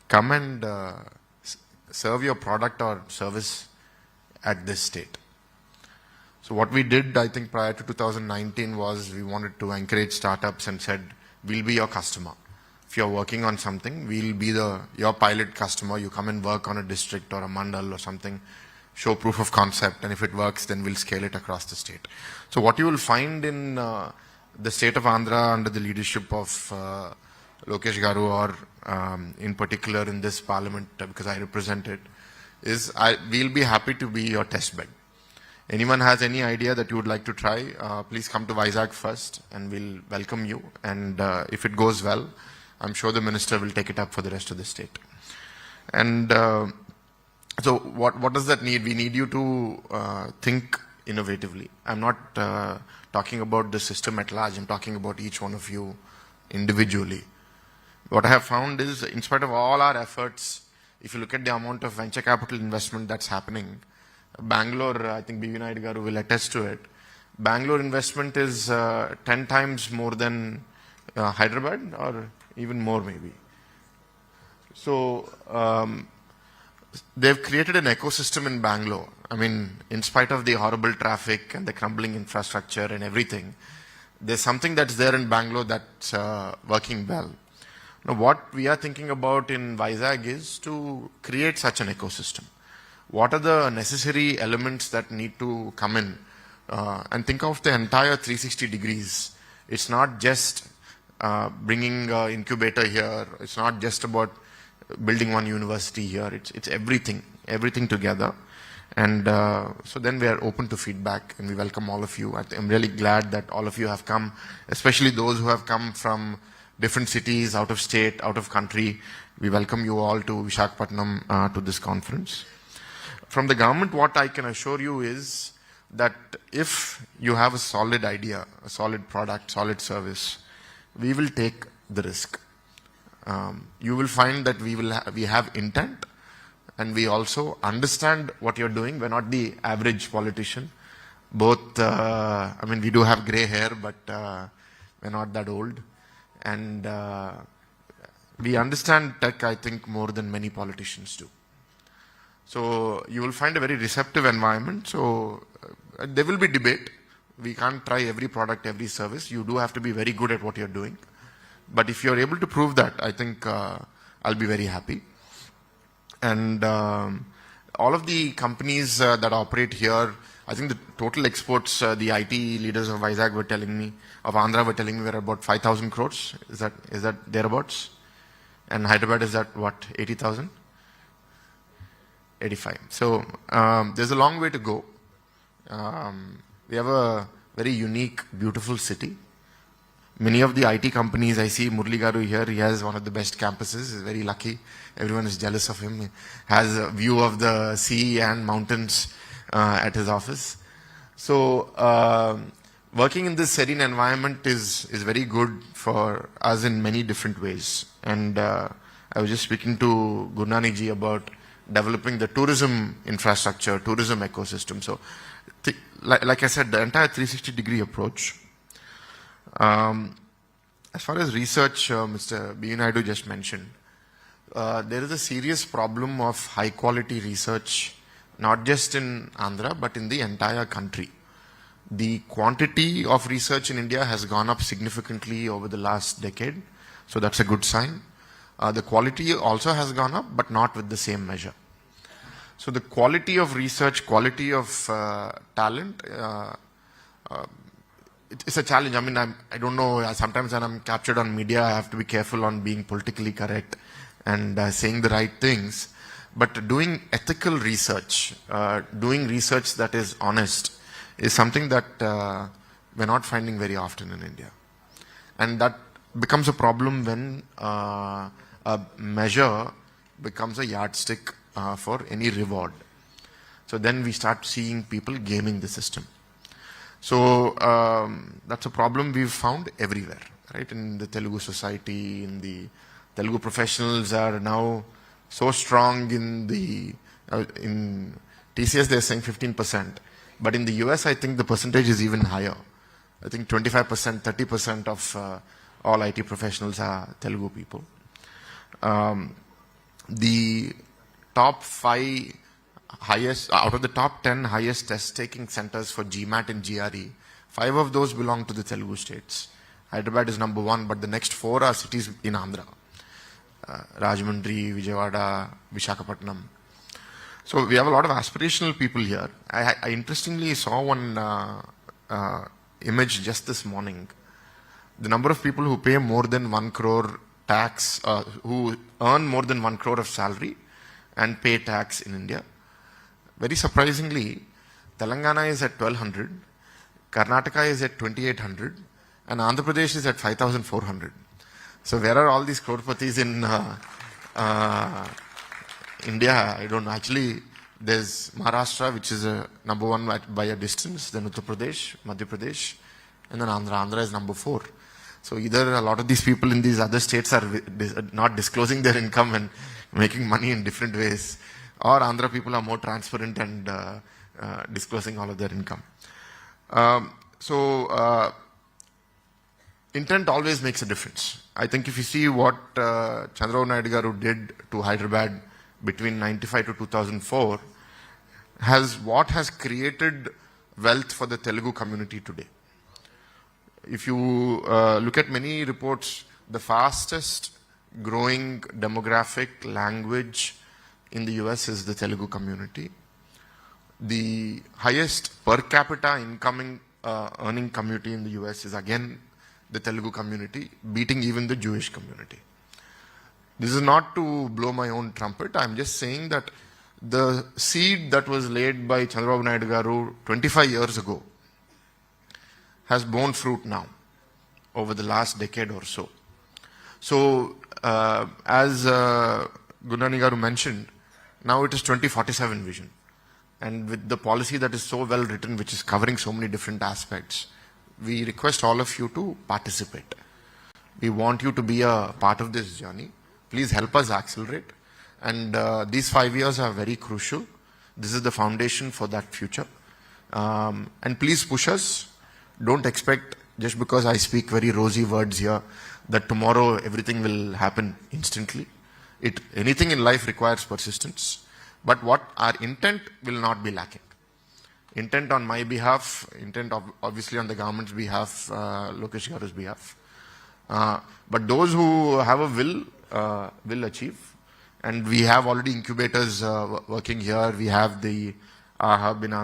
come and serve your product or service at this state. So what we did, I think, prior to 2019 was we wanted to encourage startups and said, we'll be your customer. If you're working on something, we'll be your pilot customer. You come and work on a district or a mandal or something, show proof of concept, and if it works, then we'll scale it across the state. So what you will find in the state of Andhra under the leadership of Lokesh Garu, or in particular in this parliament, because I represent it, is we'll be happy to be your test bed. Anyone has any idea that you would like to try, please come to Vizag first and we'll welcome you. And if it goes well, I'm sure the minister will take it up for the rest of the state. And so what does that need? We need you to think innovatively. I'm not talking about the system at large. I'm talking about each one of you individually. What I have found is, in spite of all our efforts, if you look at the amount of venture capital investment that's happening, Bangalore, I think B.V. Naidu Garu will attest to it, Bangalore investment is 10 times more than Hyderabad, or even more maybe. So they've created an ecosystem in Bangalore. I mean, in spite of the horrible traffic and the crumbling infrastructure and everything, there's something that's there in Bangalore that's working well. Now, what we are thinking about in Vizag is to create such an ecosystem. What are the necessary elements that need to come in? And think of the entire 360 degrees. It's not just bringing an incubator here. It's not just about building one university here. It's everything together. And so then we are open to feedback and we welcome all of you. I'm really glad that all of you have come, especially those who have come from different cities, out of state, out of country. We welcome you all to Vishakapatnam to this conference. From the government, what I can assure you is that if you have a solid idea, a solid product, solid service, we will take the risk. You will find that we have intent, and we also understand what you're doing. We're not the average politician. Both, I mean, we do have gray hair, but we're not that old. And we understand tech, I think, more than many politicians do. So you will find a very receptive environment. So there will be debate. We can't try every product, every service. You do have to be very good at what you're doing. But if you're able to prove that, I think I'll be very happy. And all of the companies that operate here, I think the total exports, the IT leaders of Vizag were telling me, of Andhra were telling me we're about 5,000 crores. Is that thereabouts? And Hyderabad is at what, 80,000? 85. So there's a long way to go. We have a very unique, beautiful city. Many of the IT companies, I see Murli Garu here, he has one of the best campuses. He's very lucky. Everyone is jealous of him. He has a view of the sea and mountains at his office. So working in this serene environment is very good for us in many different ways. And I was just speaking to Gurnani ji about developing the tourism infrastructure, tourism ecosystem. So, like I said, the entire 360-degree approach. As far as research, Mr. B. Naidu just mentioned, there is a serious problem of high-quality research, not just in Andhra, but in the entire country. The quantity of research in India has gone up significantly over the last decade, so that's a good sign. The quality also has gone up, but not with the same measure. So the quality of research, quality of talent, it's a challenge. I mean, I don't know, sometimes when I'm captured on media, I have to be careful on being politically correct and saying the right things. But doing ethical research, doing research that is honest, is something that we're not finding very often in India. And that becomes a problem when a measure becomes a yardstick for any reward. So then we start seeing people gaming the system. So that's a problem we've found everywhere, right? In the Telugu society, in the Telugu professionals are now so strong in the, in TCS they're saying 15%. But in the US, I think the percentage is even higher. I think 25%, 30% of all IT professionals are Telugu people. the top 5 highest, out of the top 10 highest test taking centers for GMAT and GRE, 5 of those belong to the Telugu states. Hyderabad is number 1, but the next 4 are cities in Andhra. Rajahmundry, Vijayawada, Vishakapatnam. So we have a lot of aspirational people here. I interestingly saw one image just this morning. The number of people who pay more than 1 crore tax, who earn more than 1 crore of salary and pay tax in India. Very surprisingly, Telangana is at 1200, Karnataka is at 2800, and Andhra Pradesh is at 5400. So where are all these crorepathies in India? I don't know. Actually, there's Maharashtra, which is number 1 by a distance, then Uttar Pradesh, Madhu Pradesh, and then Andhra. Andhra is number 4. So either a lot of these people in these other states are not disclosing their income and making money in different ways, or Andhra people are more transparent and disclosing all of their income. Intent always makes a difference. I think if you see what Chandrababu Naidu garu did to Hyderabad between 95 to 2004, what has created wealth for the Telugu community today. If you look at many reports, the fastest growing demographic language in the US is the Telugu community. The highest per capita incoming earning community in the US is again the Telugu community, beating even the Jewish community. This is not to blow my own trumpet. I'm just saying that the seed that was laid by Chandrababu Naidu garu 25 years ago has borne fruit now over the last decade or so. So as Gunani garu mentioned, now it is 2047 vision. And with the policy that is so well written, which is covering so many different aspects, we request all of you to participate. We want you to be a part of this journey. Please help us accelerate. And these 5 years are very crucial. This is the foundation for that future. And please push us. Don't expect, just because I speak very rosy words here, that tomorrow everything will happen instantly. Anything in life requires persistence. But what our intent will not be lacking. Intent on my behalf, intent obviously on the government's behalf, Lokesh garu's behalf. But those who have a will achieve. And we have already incubators working here. We have the hub in Andhra.